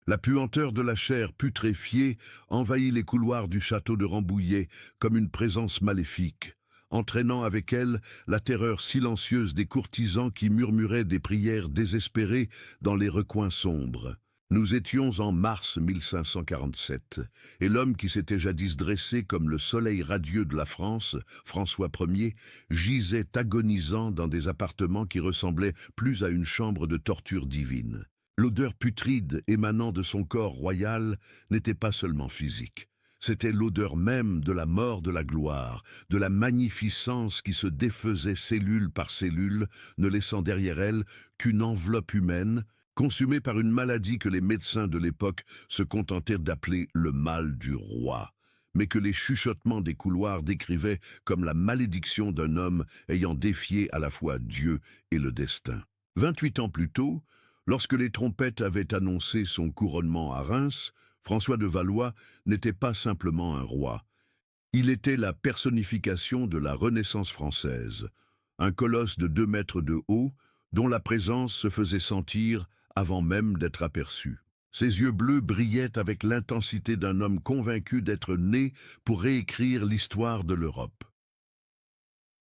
La puanteur de la chair putréfiée envahit les couloirs du château de Rambouillet comme une présence maléfique, entraînant avec elle la terreur silencieuse des courtisans qui murmuraient des prières désespérées dans les recoins sombres. Nous étions en mars 1547, et l'homme qui s'était jadis dressé comme le soleil radieux de la France, François Ier, gisait agonisant dans des appartements qui ressemblaient plus à une chambre de torture divine. L'odeur putride émanant de son corps royal n'était pas seulement physique. C'était l'odeur même de la mort de la gloire, de la magnificence qui se défaisait cellule par cellule, ne laissant derrière elle qu'une enveloppe humaine, consumée par une maladie que les médecins de l'époque se contentèrent d'appeler le mal du roi, mais que les chuchotements des couloirs décrivaient comme la malédiction d'un homme ayant défié à la fois Dieu et le destin. 28 ans plus tôt, lorsque les trompettes avaient annoncé son couronnement à Reims, François de Valois n'était pas simplement un roi. Il était la personnification de la Renaissance française, un colosse de 2 mètres de haut, dont la présence se faisait sentir avant même d'être aperçu. Ses yeux bleus brillaient avec l'intensité d'un homme convaincu d'être né pour réécrire l'histoire de l'Europe.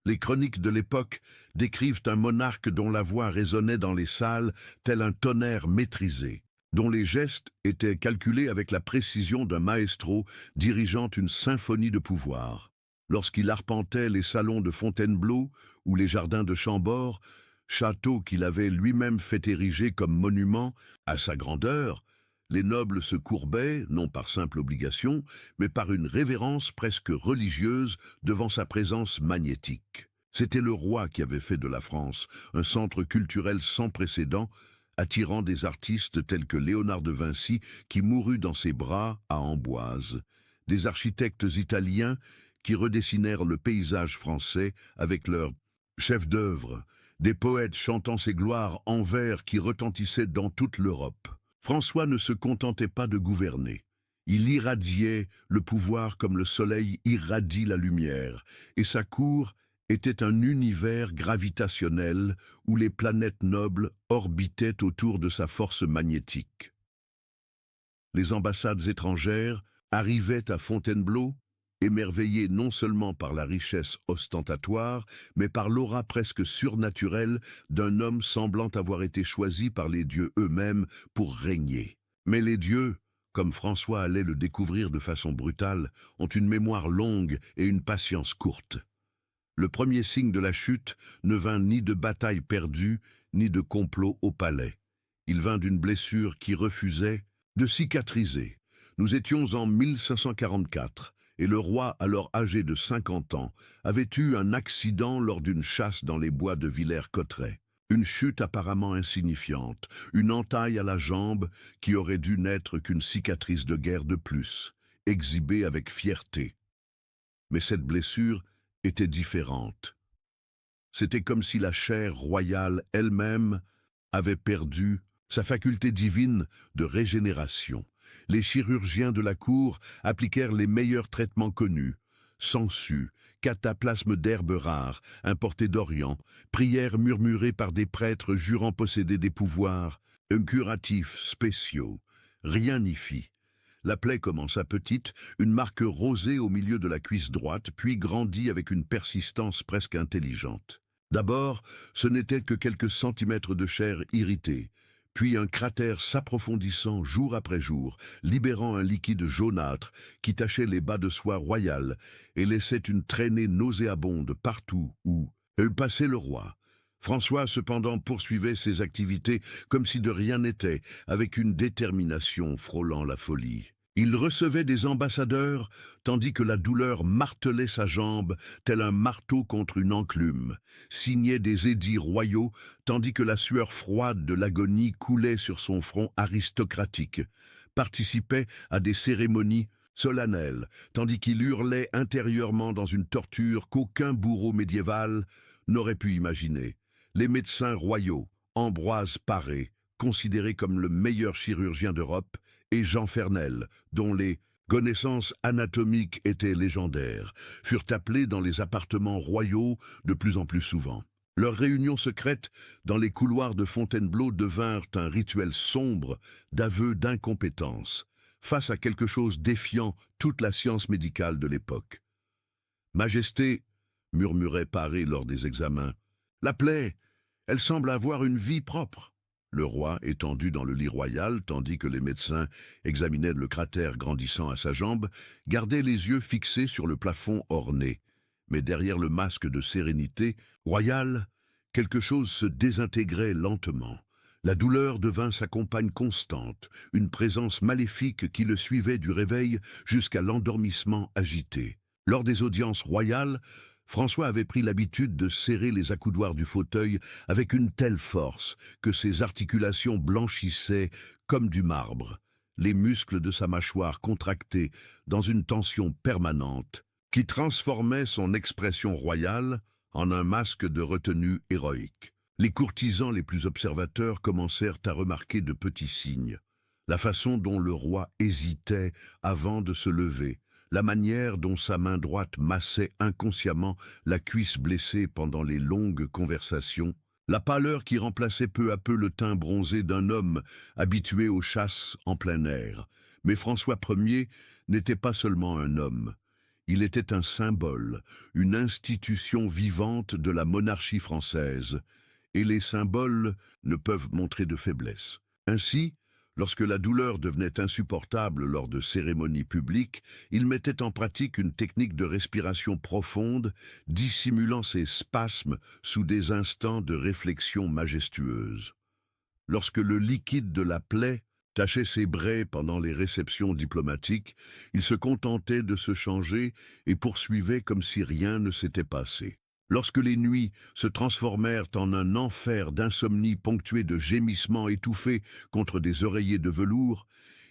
Les chroniques de l'époque décrivent un monarque dont la voix résonnait dans les salles tel un tonnerre maîtrisé, dont les gestes étaient calculés avec la précision d'un maestro dirigeant une symphonie de pouvoir. Lorsqu'il arpentait les salons de Fontainebleau ou les jardins de Chambord, château qu'il avait lui-même fait ériger comme monument à sa grandeur, les nobles se courbaient, non par simple obligation, mais par une révérence presque religieuse devant sa présence magnétique. C'était le roi qui avait fait de la France un centre culturel sans précédent, attirant des artistes tels que Léonard de Vinci, qui mourut dans ses bras à Amboise, des architectes italiens qui redessinèrent le paysage français avec leurs chefs d'œuvre, des poètes chantant ses gloires en vers qui retentissaient dans toute l'Europe. François ne se contentait pas de gouverner. Il irradiait le pouvoir comme le soleil irradie la lumière, et sa cour était un univers gravitationnel où les planètes nobles orbitaient autour de sa force magnétique. Les ambassades étrangères arrivaient à Fontainebleau, émerveillées non seulement par la richesse ostentatoire, mais par l'aura presque surnaturelle d'un homme semblant avoir été choisi par les dieux eux-mêmes pour régner. Mais les dieux, comme François allait le découvrir de façon brutale, ont une mémoire longue et une patience courte. Le premier signe de la chute ne vint ni de bataille perdue, ni de complot au palais. Il vint d'une blessure qui refusait de cicatriser. Nous étions en 1544, et le roi, alors âgé de 50 ans, avait eu un accident lors d'une chasse dans les bois de Villers-Cotterêts. Une chute apparemment insignifiante, une entaille à la jambe qui aurait dû n'être qu'une cicatrice de guerre de plus, exhibée avec fierté. Mais cette blessure était différente. C'était comme si la chair royale elle-même avait perdu sa faculté divine de régénération. Les chirurgiens de la cour appliquèrent les meilleurs traitements connus, sangsues, cataplasmes d'herbes rares, importées d'Orient, prières murmurées par des prêtres jurant posséder des pouvoirs, curatifs spéciaux. Rien n'y fit. La plaie commença petite, une marque rosée au milieu de la cuisse droite, puis grandit avec une persistance presque intelligente. D'abord, ce n'était que quelques centimètres de chair irritée, puis un cratère s'approfondissant jour après jour, libérant un liquide jaunâtre qui tachait les bas de soie royales et laissait une traînée nauséabonde partout où passait le roi. François, cependant, poursuivait ses activités comme si de rien n'était, avec une détermination frôlant la folie. Il recevait des ambassadeurs, tandis que la douleur martelait sa jambe, tel un marteau contre une enclume, signait des édits royaux, tandis que la sueur froide de l'agonie coulait sur son front aristocratique, participait à des cérémonies solennelles, tandis qu'il hurlait intérieurement dans une torture qu'aucun bourreau médiéval n'aurait pu imaginer. Les médecins royaux, Ambroise Paré, considéré comme le meilleur chirurgien d'Europe, et Jean Fernel, dont les connaissances anatomiques étaient légendaires, furent appelés dans les appartements royaux de plus en plus souvent. Leurs réunions secrètes dans les couloirs de Fontainebleau devinrent un rituel sombre d'aveu d'incompétence, face à quelque chose défiant toute la science médicale de l'époque. Majesté, murmurait Paré lors des examens, la plaie, elle semble avoir une vie propre. Le roi, étendu dans le lit royal, tandis que les médecins examinaient le cratère grandissant à sa jambe, gardait les yeux fixés sur le plafond orné. Mais derrière le masque de sérénité royale, quelque chose se désintégrait lentement. La douleur devint sa compagne constante, une présence maléfique qui le suivait du réveil jusqu'à l'endormissement agité. Lors des audiences royales, François avait pris l'habitude de serrer les accoudoirs du fauteuil avec une telle force que ses articulations blanchissaient comme du marbre, les muscles de sa mâchoire contractés dans une tension permanente qui transformait son expression royale en un masque de retenue héroïque. Les courtisans les plus observateurs commencèrent à remarquer de petits signes. La façon dont le roi hésitait avant de se lever, la manière dont sa main droite massait inconsciemment la cuisse blessée pendant les longues conversations, la pâleur qui remplaçait peu à peu le teint bronzé d'un homme habitué aux chasses en plein air. Mais François Ier n'était pas seulement un homme. Il était un symbole, une institution vivante de la monarchie française, et les symboles ne peuvent montrer de faiblesse. Ainsi, lorsque la douleur devenait insupportable lors de cérémonies publiques, il mettait en pratique une technique de respiration profonde, dissimulant ses spasmes sous des instants de réflexion majestueuse. Lorsque le liquide de la plaie tachait ses braies pendant les réceptions diplomatiques, il se contentait de se changer et poursuivait comme si rien ne s'était passé. Lorsque les nuits se transformèrent en un enfer d'insomnie ponctué de gémissements étouffés contre des oreillers de velours,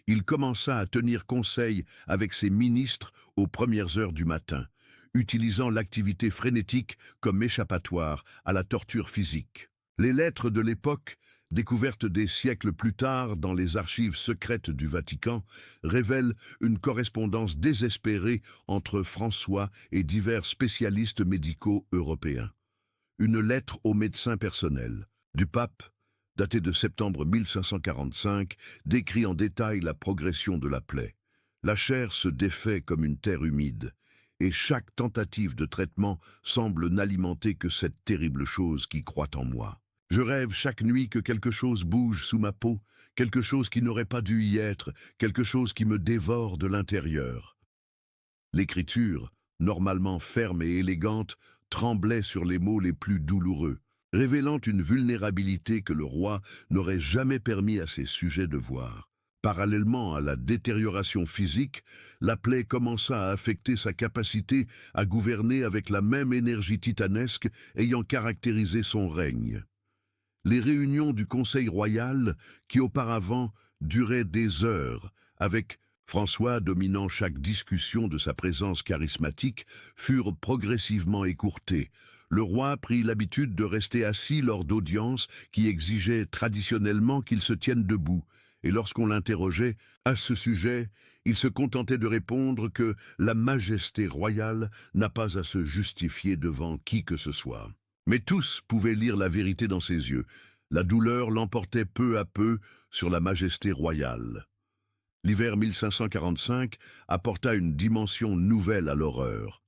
il commença à tenir conseil avec ses ministres aux premières heures du matin, utilisant l'activité frénétique comme échappatoire à la torture physique. Les lettres de l'époque, découvertes des siècles plus tard dans les archives secrètes du Vatican, révèlent une correspondance désespérée entre François et divers spécialistes médicaux européens. Une lettre au médecin personnel du pape, datée de septembre 1545, décrit en détail la progression de la plaie. La chair se défait comme une terre humide, et chaque tentative de traitement semble n'alimenter que cette terrible chose qui croît en moi. Je rêve chaque nuit que quelque chose bouge sous ma peau, quelque chose qui n'aurait pas dû y être, quelque chose qui me dévore de l'intérieur. L'écriture, normalement ferme et élégante, tremblait sur les mots les plus douloureux, révélant une vulnérabilité que le roi n'aurait jamais permis à ses sujets de voir. Parallèlement à la détérioration physique, la plaie commença à affecter sa capacité à gouverner avec la même énergie titanesque ayant caractérisé son règne. Les réunions du Conseil royal, qui auparavant duraient des heures, avec François dominant chaque discussion de sa présence charismatique, furent progressivement écourtées. Le roi prit l'habitude de rester assis lors d'audiences qui exigeaient traditionnellement qu'il se tienne debout, et lorsqu'on l'interrogeait à ce sujet, il se contentait de répondre que la majesté royale n'a pas à se justifier devant qui que ce soit. Mais tous pouvaient lire la vérité dans ses yeux. La douleur l'emportait peu à peu sur la majesté royale. L'hiver 1545 apporta une dimension nouvelle à l'horreur.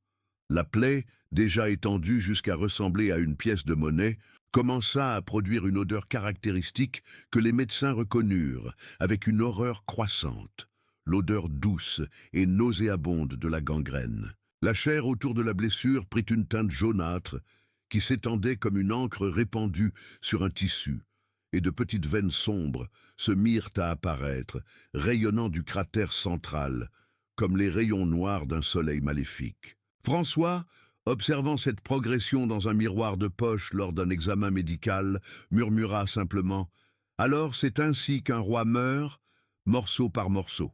La plaie, déjà étendue jusqu'à ressembler à une pièce de monnaie, commença à produire une odeur caractéristique que les médecins reconnurent, avec une horreur croissante, l'odeur douce et nauséabonde de la gangrène. La chair autour de la blessure prit une teinte jaunâtre, qui s'étendait comme une encre répandue sur un tissu, et de petites veines sombres se mirent à apparaître, rayonnant du cratère central, comme les rayons noirs d'un soleil maléfique. François, observant cette progression dans un miroir de poche lors d'un examen médical, murmura simplement « Alors c'est ainsi qu'un roi meurt, morceau par morceau ».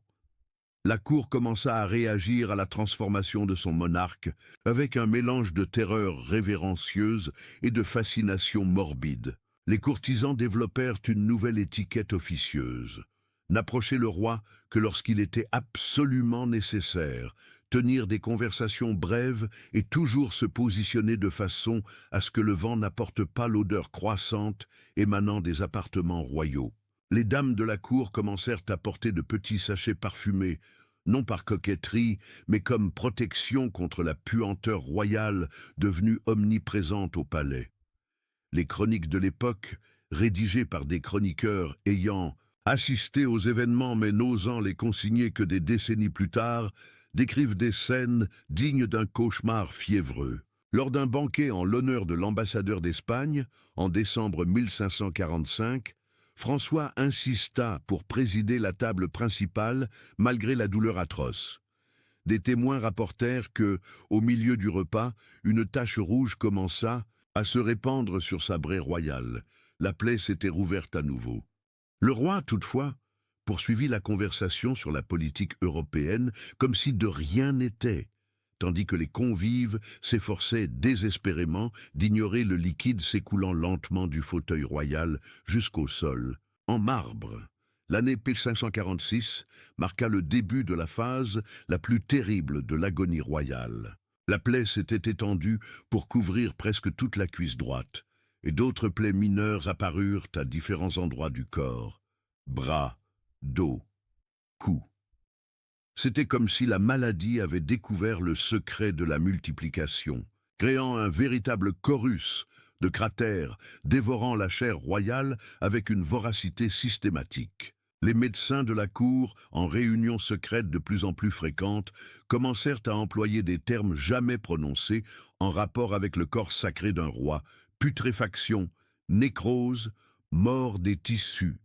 La cour commença à réagir à la transformation de son monarque avec un mélange de terreur révérencieuse et de fascination morbide. Les courtisans développèrent une nouvelle étiquette officieuse. N'approcher le roi que lorsqu'il était absolument nécessaire, tenir des conversations brèves et toujours se positionner de façon à ce que le vent n'apporte pas l'odeur croissante émanant des appartements royaux. Les dames de la cour commencèrent à porter de petits sachets parfumés, non par coquetterie, mais comme protection contre la puanteur royale devenue omniprésente au palais. Les chroniques de l'époque, rédigées par des chroniqueurs ayant assisté aux événements mais n'osant les consigner que des décennies plus tard, décrivent des scènes dignes d'un cauchemar fiévreux. Lors d'un banquet en l'honneur de l'ambassadeur d'Espagne, en décembre 1545, François insista pour présider la table principale malgré la douleur atroce. Des témoins rapportèrent que, au milieu du repas, une tache rouge commença à se répandre sur sa braie royale. La plaie s'était rouverte à nouveau. Le roi, toutefois, poursuivit la conversation sur la politique européenne comme si de rien n'était, tandis que les convives s'efforçaient désespérément d'ignorer le liquide s'écoulant lentement du fauteuil royal jusqu'au sol, en marbre. L'année 1546 marqua le début de la phase la plus terrible de l'agonie royale. La plaie s'était étendue pour couvrir presque toute la cuisse droite, et d'autres plaies mineures apparurent à différents endroits du corps, bras, dos, cou. C'était comme si la maladie avait découvert le secret de la multiplication, créant un véritable chorus de cratères dévorant la chair royale avec une voracité systématique. Les médecins de la cour, en réunions secrètes de plus en plus fréquentes, commencèrent à employer des termes jamais prononcés en rapport avec le corps sacré d'un roi: putréfaction, nécrose, mort des tissus.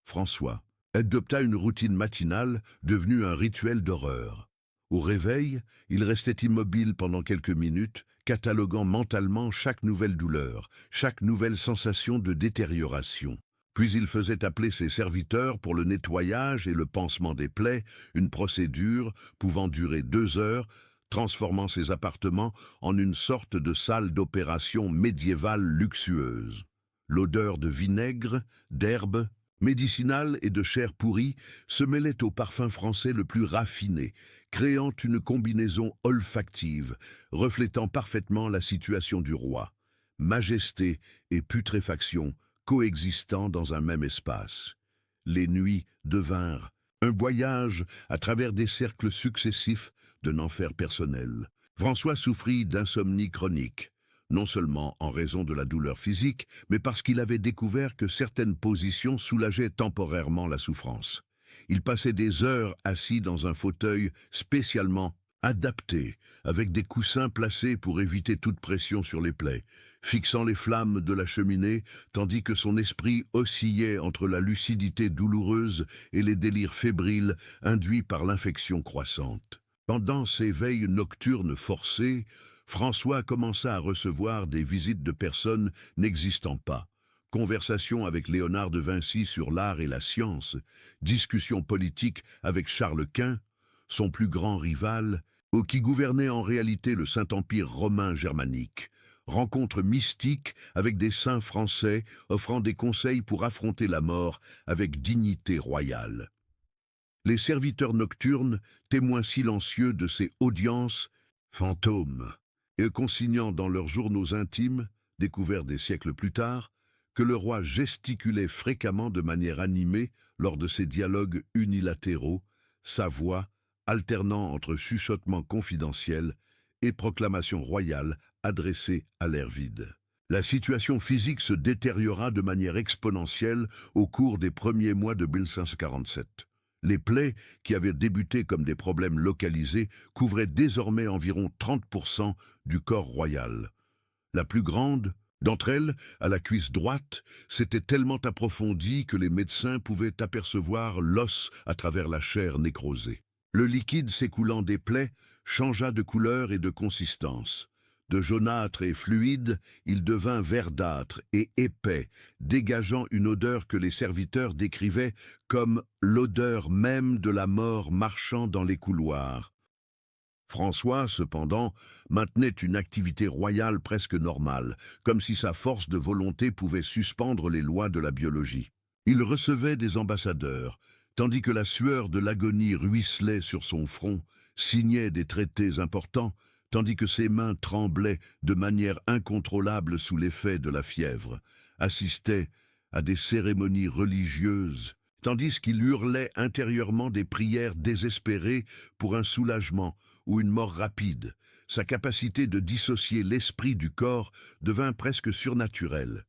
François adopta une routine matinale devenue un rituel d'horreur. Au réveil, il restait immobile pendant quelques minutes, cataloguant mentalement chaque nouvelle douleur, chaque nouvelle sensation de détérioration. Puis il faisait appeler ses serviteurs pour le nettoyage et le pansement des plaies, une procédure pouvant durer 2 heures, transformant ses appartements en une sorte de salle d'opération médiévale luxueuse. L'odeur de vinaigre, d'herbes médicinales et de chair pourrie se mêlait au parfum français le plus raffiné, créant une combinaison olfactive, reflétant parfaitement la situation du roi. Majesté et putréfaction coexistant dans un même espace. Les nuits devinrent un voyage à travers des cercles successifs d'un enfer personnel. François souffrit d'insomnie chronique, non seulement en raison de la douleur physique, mais parce qu'il avait découvert que certaines positions soulageaient temporairement la souffrance. Il passait des heures assis dans un fauteuil spécialement adapté, avec des coussins placés pour éviter toute pression sur les plaies, fixant les flammes de la cheminée, tandis que son esprit oscillait entre la lucidité douloureuse et les délires fébriles induits par l'infection croissante. Pendant ces veilles nocturnes forcées, François commença à recevoir des visites de personnes n'existant pas. Conversations avec Léonard de Vinci sur l'art et la science, discussions politiques avec Charles Quint, son plus grand rival, ou qui gouvernait en réalité le Saint-Empire romain germanique. Rencontres mystiques avec des saints français offrant des conseils pour affronter la mort avec dignité royale. Les serviteurs nocturnes, témoins silencieux de ces audiences, fantômes, et consignant dans leurs journaux intimes, découverts des siècles plus tard, que le roi gesticulait fréquemment de manière animée lors de ces dialogues unilatéraux, sa voix alternant entre chuchotements confidentiels et proclamations royales adressées à l'air vide. La situation physique se détériora de manière exponentielle au cours des premiers mois de 1547. Les plaies, qui avaient débuté comme des problèmes localisés, couvraient désormais environ 30% du corps royal. La plus grande d'entre elles, à la cuisse droite, s'était tellement approfondie que les médecins pouvaient apercevoir l'os à travers la chair nécrosée. Le liquide s'écoulant des plaies changea de couleur et de consistance. De jaunâtre et fluide, il devint verdâtre et épais, dégageant une odeur que les serviteurs décrivaient comme l'odeur même de la mort marchant dans les couloirs. François, cependant, maintenait une activité royale presque normale, comme si sa force de volonté pouvait suspendre les lois de la biologie. Il recevait des ambassadeurs, Tandis que la sueur de l'agonie ruisselait sur son front, signait des traités importants, tandis que ses mains tremblaient de manière incontrôlable sous l'effet de la fièvre, assistait à des cérémonies religieuses, tandis qu'il hurlait intérieurement des prières désespérées pour un soulagement ou une mort rapide. Sa capacité de dissocier l'esprit du corps devint presque surnaturelle.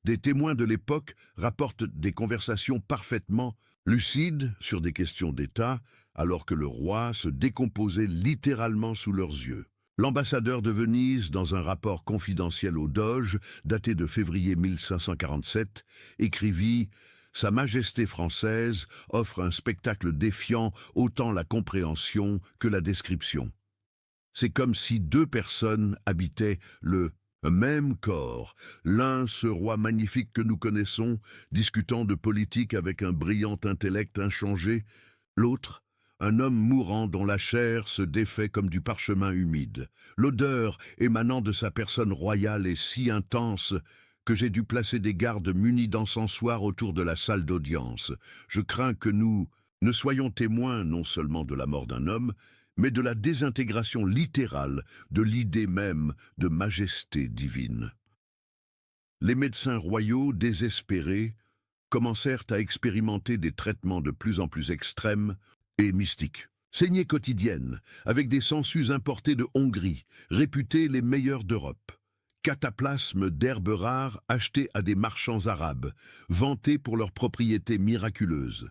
Des témoins de l'époque rapportent des conversations parfaitement lucides sur des questions d'État, alors que le roi se décomposait littéralement sous leurs yeux. L'ambassadeur de Venise, dans un rapport confidentiel au Doge, daté de février 1547, écrivit « Sa Majesté française offre un spectacle défiant autant la compréhension que la description. C'est comme si deux personnes habitaient le même corps, l'un ce roi magnifique que nous connaissons, discutant de politique avec un brillant intellect inchangé, l'autre un homme mourant dont la chair se défait comme du parchemin humide. L'odeur émanant de sa personne royale est si intense que j'ai dû placer des gardes munis d'encensoirs autour de la salle d'audience. Je crains que nous ne soyons témoins non seulement de la mort d'un homme, mais de la désintégration littérale de l'idée même de majesté divine. Les médecins royaux, désespérés, commencèrent à expérimenter des traitements de plus en plus extrêmes et mystiques. Saignées quotidiennes, avec des sangsues importées de Hongrie, réputées les meilleures d'Europe. Cataplasmes d'herbes rares achetées à des marchands arabes, vantés pour leurs propriétés miraculeuses.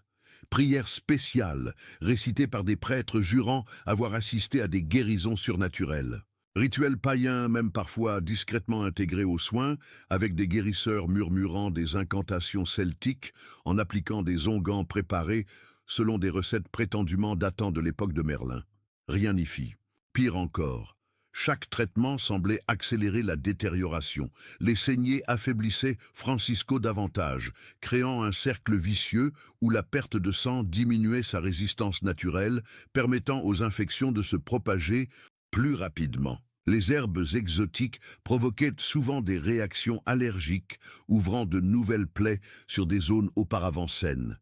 Prières spéciales, récitées par des prêtres jurant avoir assisté à des guérisons surnaturelles. Rituels païens, même parfois discrètement intégrés aux soins, avec des guérisseurs murmurant des incantations celtiques, en appliquant des onguents préparés selon des recettes prétendument datant de l'époque de Merlin. Rien n'y fit. Pire encore, chaque traitement semblait accélérer la détérioration. Les saignées affaiblissaient Francisco davantage, créant un cercle vicieux où la perte de sang diminuait sa résistance naturelle, permettant aux infections de se propager plus rapidement. Les herbes exotiques provoquaient souvent des réactions allergiques, ouvrant de nouvelles plaies sur des zones auparavant saines.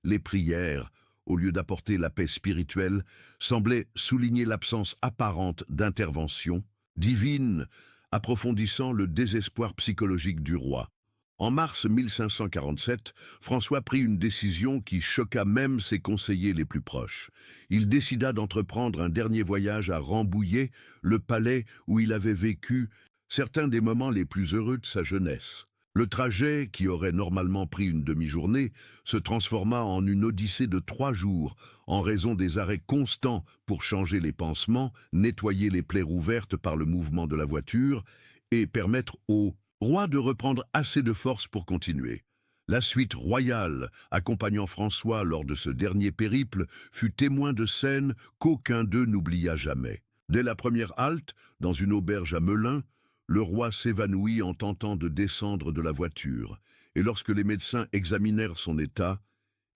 Les prières, au lieu d'apporter la paix spirituelle, semblaient souligner l'absence apparente d'intervention divine, approfondissant le désespoir psychologique du roi. En mars 1547, François prit une décision qui choqua même ses conseillers les plus proches. Il décida d'entreprendre un dernier voyage à Rambouillet, le palais où il avait vécu certains des moments les plus heureux de sa jeunesse. Le trajet, qui aurait normalement pris une demi-journée, se transforma en une odyssée de 3 jours, en raison des arrêts constants pour changer les pansements, nettoyer les plaies ouvertes par le mouvement de la voiture et permettre au roi de reprendre assez de force pour continuer. La suite royale, accompagnant François lors de ce dernier périple, fut témoin de scènes qu'aucun d'eux n'oublia jamais. Dès la première halte, dans une auberge à Melun, le roi s'évanouit en tentant de descendre de la voiture, et lorsque les médecins examinèrent son état,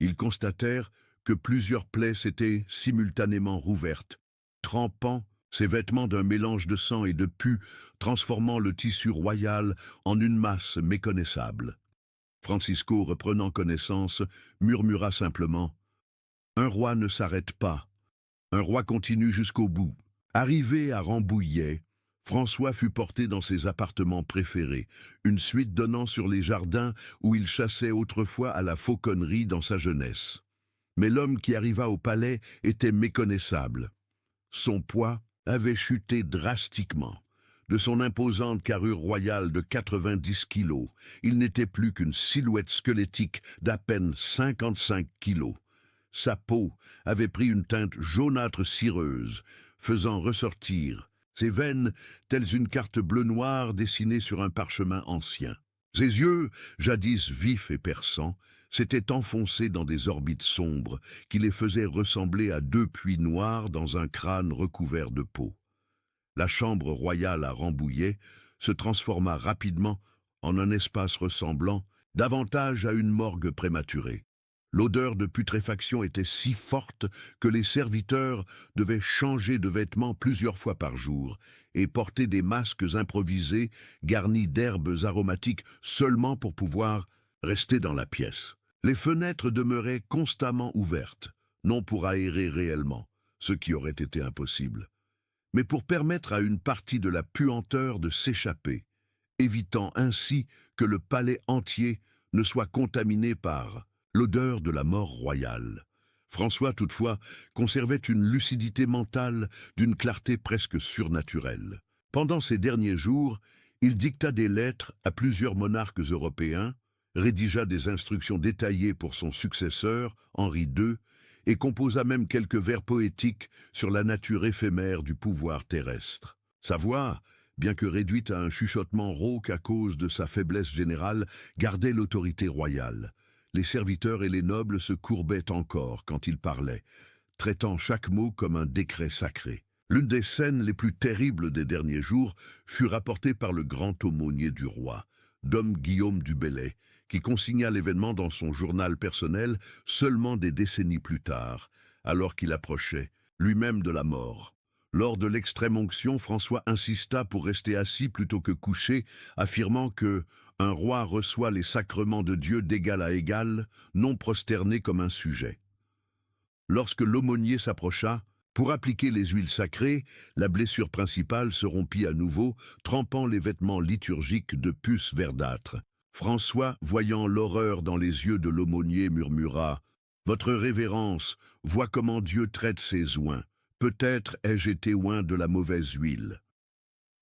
ils constatèrent que plusieurs plaies s'étaient simultanément rouvertes, trempant ses vêtements d'un mélange de sang et de pus, transformant le tissu royal en une masse méconnaissable. Francisco, reprenant connaissance, murmura simplement « Un roi ne s'arrête pas, un roi continue jusqu'au bout. » Arrivé à Rambouillet, François fut porté dans ses appartements préférés, une suite donnant sur les jardins où il chassait autrefois à la fauconnerie dans sa jeunesse. Mais l'homme qui arriva au palais était méconnaissable. Son poids avait chuté drastiquement. De son imposante carrure royale de 90 kilos, il n'était plus qu'une silhouette squelettique d'à peine 55 kilos. Sa peau avait pris une teinte jaunâtre cireuse, faisant ressortir ses veines telles une carte bleu-noir dessinée sur un parchemin ancien. Ses yeux, jadis vifs et perçants, s'étaient enfoncés dans des orbites sombres qui les faisaient ressembler à 2 puits noirs dans un crâne recouvert de peau. La chambre royale à Rambouillet se transforma rapidement en un espace ressemblant davantage à une morgue prématurée. L'odeur de putréfaction était si forte que les serviteurs devaient changer de vêtements plusieurs fois par jour et porter des masques improvisés garnis d'herbes aromatiques seulement pour pouvoir rester dans la pièce. Les fenêtres demeuraient constamment ouvertes, non pour aérer réellement, ce qui aurait été impossible, mais pour permettre à une partie de la puanteur de s'échapper, évitant ainsi que le palais entier ne soit contaminé par l'odeur de la mort royale. François, toutefois, conservait une lucidité mentale d'une clarté presque surnaturelle. Pendant ces derniers jours, il dicta des lettres à plusieurs monarques européens, rédigea des instructions détaillées pour son successeur, Henri II, et composa même quelques vers poétiques sur la nature éphémère du pouvoir terrestre. Sa voix, bien que réduite à un chuchotement rauque à cause de sa faiblesse générale, gardait l'autorité royale. Les serviteurs et les nobles se courbaient encore quand il parlait, traitant chaque mot comme un décret sacré. L'une des scènes les plus terribles des derniers jours fut rapportée par le grand aumônier du roi, Dom Guillaume du Bellay, qui consigna l'événement dans son journal personnel seulement des décennies plus tard, alors qu'il approchait, lui-même de la mort. Lors de l'extrême-onction, François insista pour rester assis plutôt que couché, affirmant que « un roi reçoit les sacrements de Dieu d'égal à égal, non prosterné comme un sujet ». Lorsque l'aumônier s'approcha, pour appliquer les huiles sacrées, la blessure principale se rompit à nouveau, trempant les vêtements liturgiques de puce verdâtre. François, voyant l'horreur dans les yeux de l'aumônier, murmura « Votre révérence, vois comment Dieu traite ses oints. Peut-être ai-je été oint de la mauvaise huile. »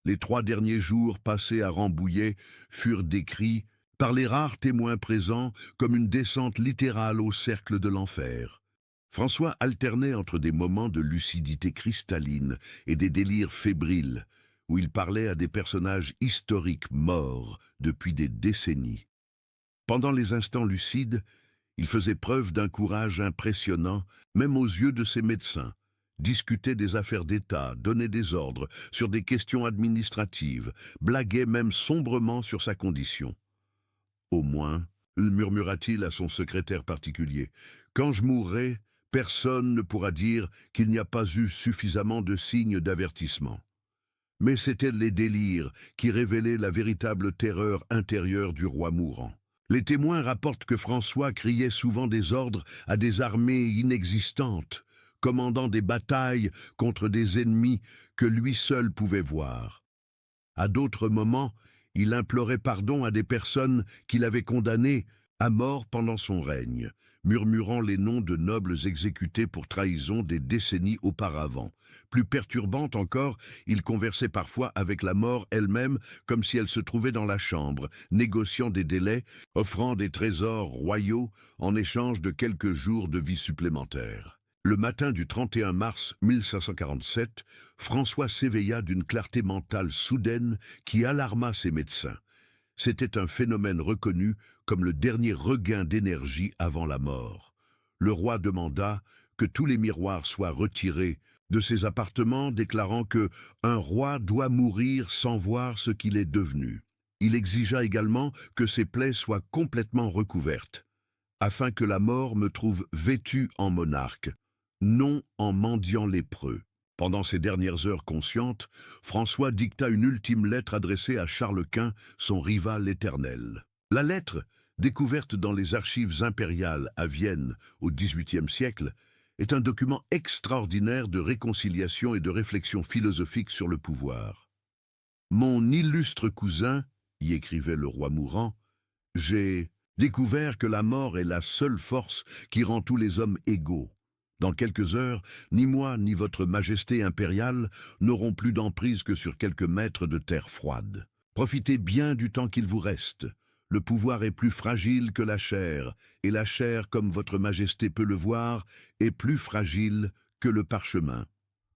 Les 3 derniers jours passés à Rambouillet furent décrits par les rares témoins présents comme une descente littérale au cercle de l'enfer. François alternait entre des moments de lucidité cristalline et des délires fébriles, où il parlait à des personnages historiques morts depuis des décennies. Pendant les instants lucides, il faisait preuve d'un courage impressionnant, même aux yeux de ses médecins, discutait des affaires d'État, donnait des ordres sur des questions administratives, blaguait même sombrement sur sa condition. « Au moins, murmura-t-il à son secrétaire particulier, quand je mourrai, personne ne pourra dire qu'il n'y a pas eu suffisamment de signes d'avertissement. » Mais c'étaient les délires qui révélaient la véritable terreur intérieure du roi mourant. Les témoins rapportent que François criait souvent des ordres à des armées inexistantes, commandant des batailles contre des ennemis que lui seul pouvait voir. À d'autres moments, il implorait pardon à des personnes qu'il avait condamnées à mort pendant son règne, murmurant les noms de nobles exécutés pour trahison des décennies auparavant. Plus perturbante encore, il conversait parfois avec la mort elle-même comme si elle se trouvait dans la chambre, négociant des délais, offrant des trésors royaux en échange de quelques jours de vie supplémentaires. Le matin du 31 mars 1547, François s'éveilla d'une clarté mentale soudaine qui alarma ses médecins. C'était un phénomène reconnu comme le dernier regain d'énergie avant la mort. Le roi demanda que tous les miroirs soient retirés de ses appartements, déclarant que un roi doit mourir sans voir ce qu'il est devenu. Il exigea également que ses plaies soient complètement recouvertes, afin que la mort me trouve vêtu en monarque, non en mendiant lépreux. Pendant ces dernières heures conscientes, François dicta une ultime lettre adressée à Charles Quint, son rival éternel. La lettre, découverte dans les archives impériales à Vienne au XVIIIe siècle, est un document extraordinaire de réconciliation et de réflexion philosophique sur le pouvoir. « Mon illustre cousin, y écrivait le roi mourant, j'ai découvert que la mort est la seule force qui rend tous les hommes égaux. Dans quelques heures, ni moi ni votre majesté impériale n'auront plus d'emprise que sur quelques mètres de terre froide. Profitez bien du temps qu'il vous reste. Le pouvoir est plus fragile que la chair, et la chair, comme votre majesté peut le voir, est plus fragile que le parchemin. »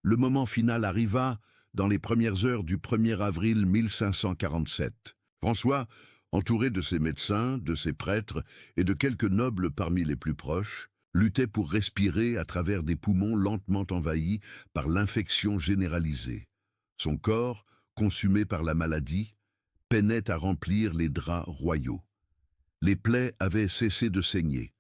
Le moment final arriva dans les premières heures du 1er avril 1547. François, entouré de ses médecins, de ses prêtres et de quelques nobles parmi les plus proches, luttait pour respirer à travers des poumons lentement envahis par l'infection généralisée. Son corps, consumé par la maladie, peinait à remplir les draps royaux. Les plaies avaient cessé de saigner,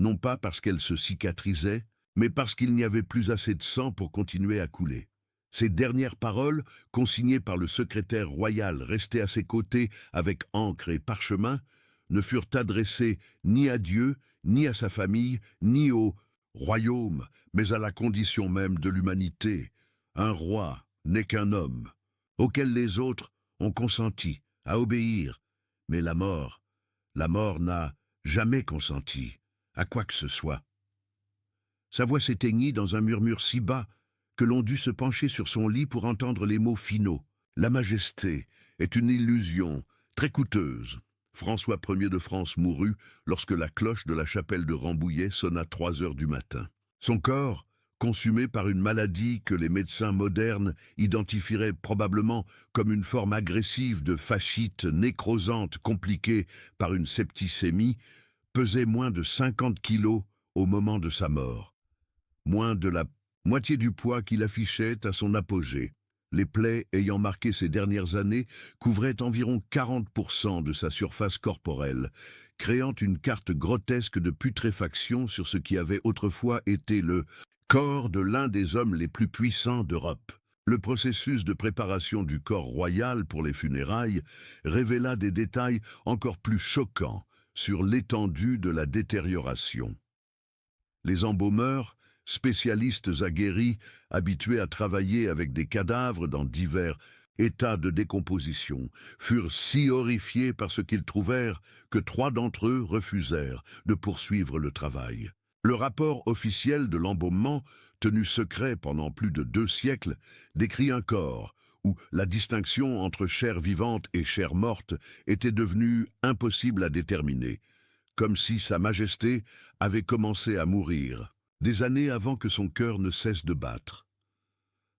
non pas parce qu'elles se cicatrisaient, mais parce qu'il n'y avait plus assez de sang pour continuer à couler. Ces dernières paroles, consignées par le secrétaire royal resté à ses côtés avec encre et parchemin, ne furent adressées ni à Dieu, ni à sa famille, ni au royaume, mais à la condition même de l'humanité. Un roi n'est qu'un homme, auquel les autres ont consenti à obéir, mais la mort n'a jamais consenti à quoi que ce soit. Sa voix s'éteignit dans un murmure si bas que l'on dut se pencher sur son lit pour entendre les mots finaux. La majesté est une illusion très coûteuse. François Ier de France mourut lorsque la cloche de la chapelle de Rambouillet sonna 3 heures du matin. Son corps, consumé par une maladie que les médecins modernes identifieraient probablement comme une forme agressive de fascite nécrosante compliquée par une septicémie, pesait moins de 50 kilos au moment de sa mort. Moins de la moitié du poids qu'il affichait à son apogée. Les plaies ayant marqué ces dernières années couvraient environ 40% de sa surface corporelle, créant une carte grotesque de putréfaction sur ce qui avait autrefois été le corps de l'un des hommes les plus puissants d'Europe. Le processus de préparation du corps royal pour les funérailles révéla des détails encore plus choquants sur l'étendue de la détérioration. Les embaumeurs, spécialistes aguerris, habitués à travailler avec des cadavres dans divers états de décomposition, furent si horrifiés par ce qu'ils trouvèrent que 3 d'entre eux refusèrent de poursuivre le travail. Le rapport officiel de l'embaumement, tenu secret pendant plus de 2 siècles, décrit un corps où la distinction entre chair vivante et chair morte était devenue impossible à déterminer, comme si Sa Majesté avait commencé à mourir des années avant que son cœur ne cesse de battre.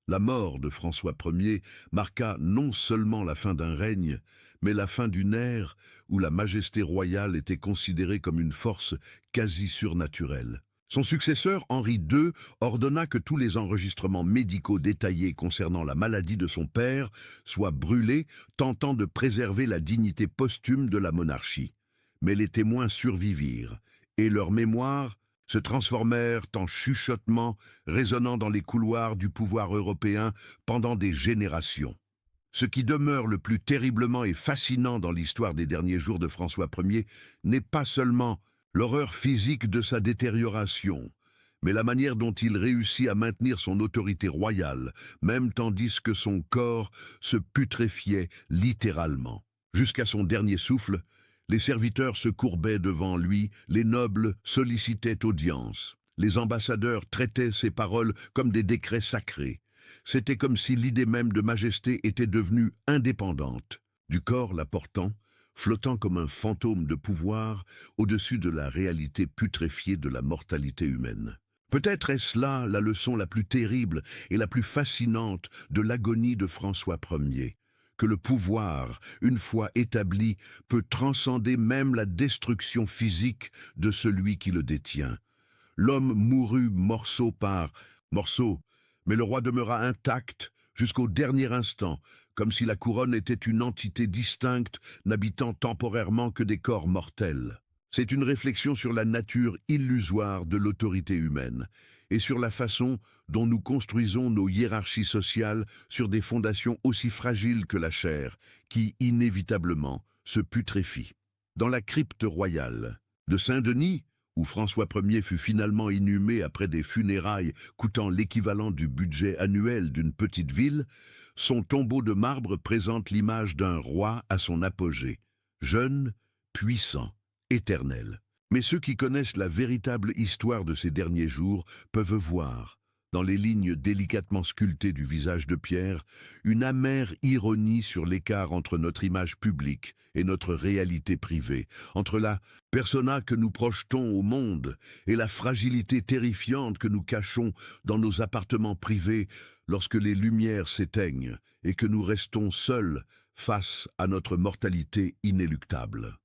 La mort de François Ier marqua non seulement la fin d'un règne, mais la fin d'une ère où la majesté royale était considérée comme une force quasi surnaturelle. Son successeur, Henri II, ordonna que tous les enregistrements médicaux détaillés concernant la maladie de son père soient brûlés, tentant de préserver la dignité posthume de la monarchie. Mais les témoins survivirent, et leurs mémoires se transformèrent en chuchotements résonnant dans les couloirs du pouvoir européen pendant des générations. Ce qui demeure le plus terriblement et fascinant dans l'histoire des derniers jours de François Ier n'est pas seulement l'horreur physique de sa détérioration, mais la manière dont il réussit à maintenir son autorité royale, même tandis que son corps se putréfiait littéralement. Jusqu'à son dernier souffle, les serviteurs se courbaient devant lui, les nobles sollicitaient audience. Les ambassadeurs traitaient ses paroles comme des décrets sacrés. C'était comme si l'idée même de majesté était devenue indépendante. Du corps la portant, flottant comme un fantôme de pouvoir au-dessus de la réalité putréfiée de la mortalité humaine. Peut-être est-ce là la leçon la plus terrible et la plus fascinante de l'agonie de François Ier. Que le pouvoir, une fois établi, peut transcender même la destruction physique de celui qui le détient. L'homme mourut morceau par morceau, mais le roi demeura intact jusqu'au dernier instant, comme si la couronne était une entité distincte n'habitant temporairement que des corps mortels. C'est une réflexion sur la nature illusoire de l'autorité humaine et sur la façon dont nous construisons nos hiérarchies sociales sur des fondations aussi fragiles que la chair, qui, inévitablement, se putréfient. Dans la crypte royale de Saint-Denis, où François Ier fut finalement inhumé après des funérailles coûtant l'équivalent du budget annuel d'une petite ville, son tombeau de marbre présente l'image d'un roi à son apogée, jeune, puissant, éternel. Mais ceux qui connaissent la véritable histoire de ces derniers jours peuvent voir, dans les lignes délicatement sculptées du visage de Pierre, une amère ironie sur l'écart entre notre image publique et notre réalité privée, entre la persona que nous projetons au monde et la fragilité terrifiante que nous cachons dans nos appartements privés lorsque les lumières s'éteignent et que nous restons seuls face à notre mortalité inéluctable.